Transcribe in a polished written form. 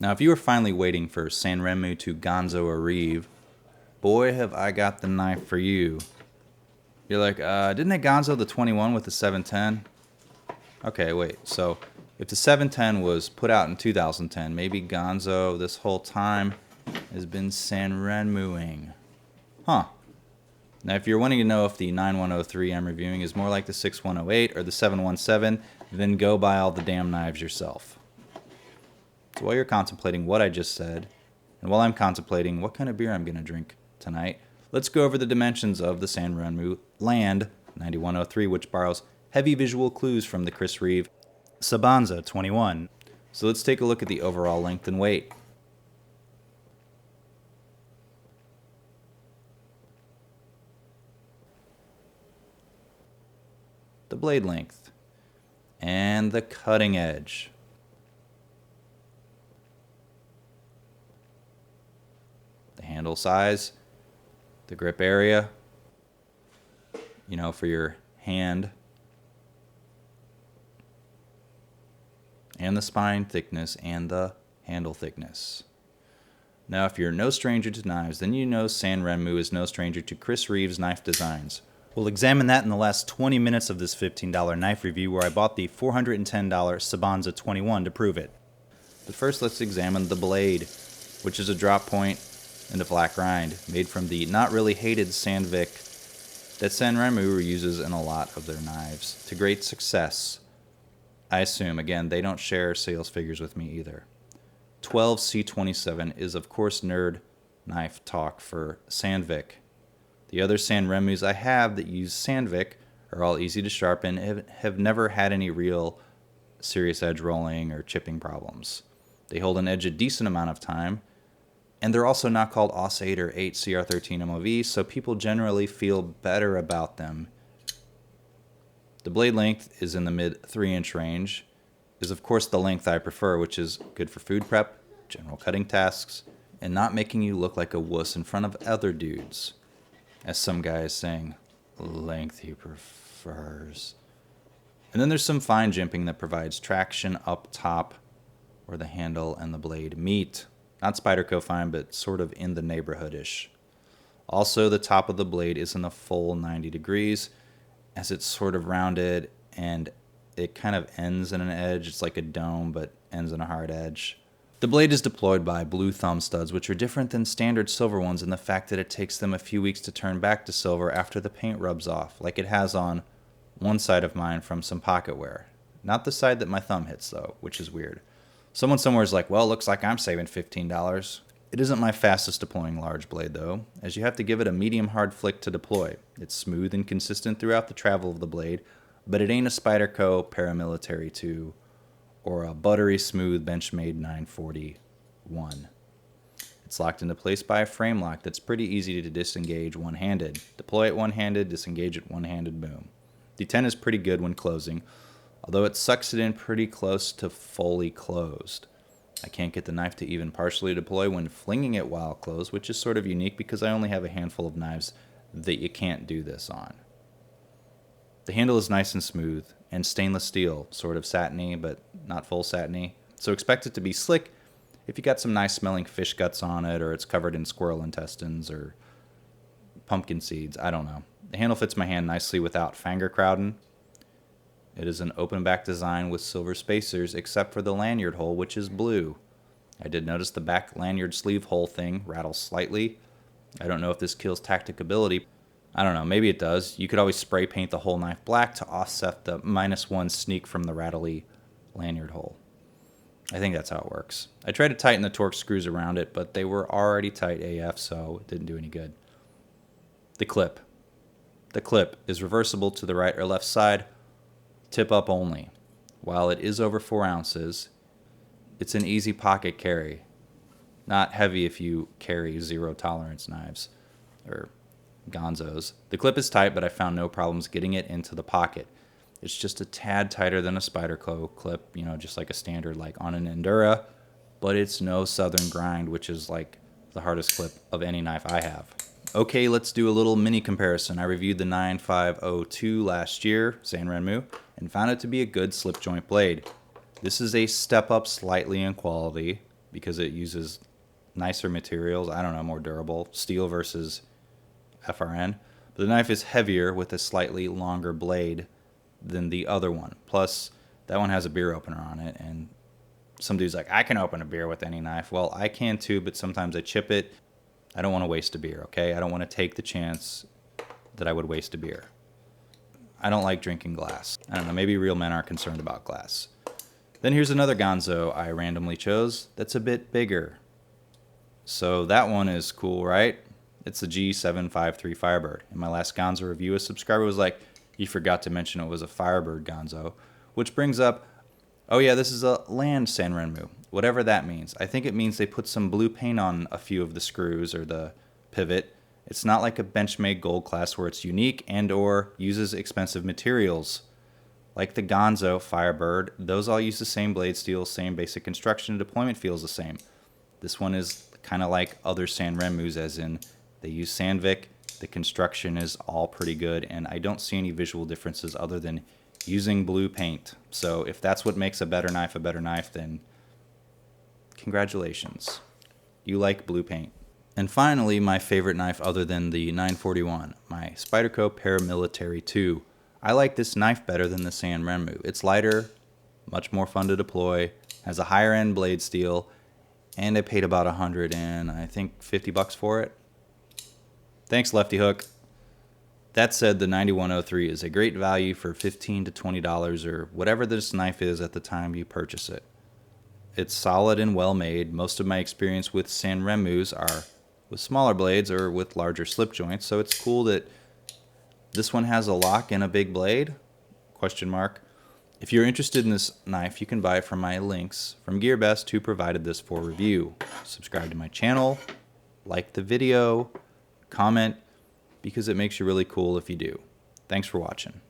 Now, if you were finally waiting for Sanrenmu to Gonzo or Reeve, boy, have I got the knife for you. You're like, didn't they Gonzo the 21 with the 710? Okay, wait, so if the 710 was put out in 2010, maybe Gonzo this whole time has been Sanrenmuing. Huh. Now, if you're wanting to know if the 9103 I'm reviewing is more like the 6108 or the 717, then go buy all the damn knives yourself. So while you're contemplating what I just said, and while I'm contemplating what kind of beer I'm going to drink tonight, let's go over the dimensions of the Sanrenmu Land 9103, which borrows heavy visual clues from the Chris Reeve Sebanza 21. So let's take a look at the overall length and weight. The blade length, and the cutting edge. The handle size, the grip area, for your hand, and the spine thickness and the handle thickness. Now, if you're no stranger to knives, then you know Sanrenmu is no stranger to Chris Reeve's knife designs. We'll examine that in the last 20 minutes of this $15 knife review, where I bought the $410 Sebanza 21 to prove it. But first, let's examine the blade, which is a drop point and a flat grind, made from the not really hated Sandvik that Sanrenmu uses in a lot of their knives, to great success. I assume, again, they don't share sales figures with me either. 12C27 is, of course, nerd knife talk for Sandvik. The other Sanrenmus I have that use Sandvik are all easy to sharpen and have never had any real serious edge rolling or chipping problems. They hold an edge a decent amount of time, and they're also not called AUS 8 or 8 CR13 MOV, so people generally feel better about them. The blade length is in the mid 3-inch range, is of course the length I prefer, which is good for food prep, general cutting tasks, and not making you look like a wuss in front of other dudes. As some guy is saying, length he prefers. And then there's some fine jimping that provides traction up top where the handle and the blade meet. Not Spyderco fine, but sort of in the neighborhood-ish. Also, the top of the blade isn't a full 90 degrees, as it's sort of rounded and it kind of ends in an edge. It's like a dome, but ends in a hard edge. The blade is deployed by blue thumb studs, which are different than standard silver ones in the fact that it takes them a few weeks to turn back to silver after the paint rubs off, like it has on one side of mine from some pocket wear. Not the side that my thumb hits, though, which is weird. Someone somewhere is like, well, looks like I'm saving $15. It isn't my fastest deploying large blade, though, as you have to give it a medium hard flick to deploy. It's smooth and consistent throughout the travel of the blade, but it ain't a Spyderco Para Military 2 or a buttery smooth Benchmade 941. It's locked into place by a frame lock that's pretty easy to disengage one-handed. Deploy it one-handed, disengage it one-handed, boom. The 10 is pretty good when closing, although it sucks it in pretty close to fully closed. I can't get the knife to even partially deploy when flinging it while closed, which is sort of unique because I only have a handful of knives that you can't do this on. The handle is nice and smooth, and stainless steel, sort of satiny, but not full satiny. So expect it to be slick if you got some nice smelling fish guts on it, or it's covered in squirrel intestines, or pumpkin seeds, I don't know. The handle fits my hand nicely without finger crowding. It is an open back design with silver spacers, except for the lanyard hole, which is blue. I did notice the back lanyard sleeve hole thing rattles slightly. I don't know if this kills tacticability. I don't know, maybe it does. You could always spray paint the whole knife black to offset the -1 sneak from the rattly lanyard hole. I think that's how it works. I tried to tighten the Torx screws around it, but they were already tight AF, so it didn't do any good. The clip. The clip is reversible to the right or left side, tip up only. While it is over 4 ounces, it's an easy pocket carry. Not heavy if you carry zero tolerance knives, or Gonzos. The clip is tight, but I found no problems getting it into the pocket. It's just a tad tighter than a Spyderco clip, just like a standard, like on an Endura, but it's no Southern Grind, which is like the hardest clip of any knife I have. Okay, let's do a little mini comparison. I reviewed the 9502 last year, Sanrenmu, and found it to be a good slip joint blade. This is a step up slightly in quality, because it uses nicer materials. I don't know, more durable. Steel versus FRN. But the knife is heavier with a slightly longer blade than the other one. Plus, that one has a beer opener on it, and some dude's like, I can open a beer with any knife. Well, I can too, but sometimes I chip it. I don't want to waste a beer, okay? I don't want to take the chance that I would waste a beer. I don't like drinking glass. I don't know, maybe real men aren't concerned about glass. Then here's another Gonzo I randomly chose that's a bit bigger. So that one is cool, right? It's the G753 Firebird. In my last Gonzo review, a subscriber was like, you forgot to mention it was a Firebird Gonzo, which brings up, oh yeah, this is a Land Sanrenmu, whatever that means. I think it means they put some blue paint on a few of the screws or the pivot. It's not like a Benchmade Gold class where it's unique and or uses expensive materials. Like the Gonzo, Firebird, those all use the same blade steel, same basic construction, and deployment feels the same. This one is kind of like other Sanrenmus, as in they use Sandvik, the construction is all pretty good, and I don't see any visual differences other than using blue paint. So if that's what makes a better knife, then congratulations. You like blue paint. And finally, my favorite knife other than the 941, my Spyderco Para Military 2. I like this knife better than the Sanrenmu. It's lighter, much more fun to deploy, has a higher end blade steel, and I paid about $150 for it. Thanks, Lefty Hook. That said, the 9103 is a great value for $15 to $20 or whatever this knife is at the time you purchase it. It's solid and well made. Most of my experience with Sanrenmus are with smaller blades or with larger slip joints, so it's cool that this one has a lock and a big blade? Question mark. If you're interested in this knife, you can buy it from my links from GearBest, who provided this for review. Subscribe to my channel, like the video, comment, because it makes you really cool if you do. Thanks for watching.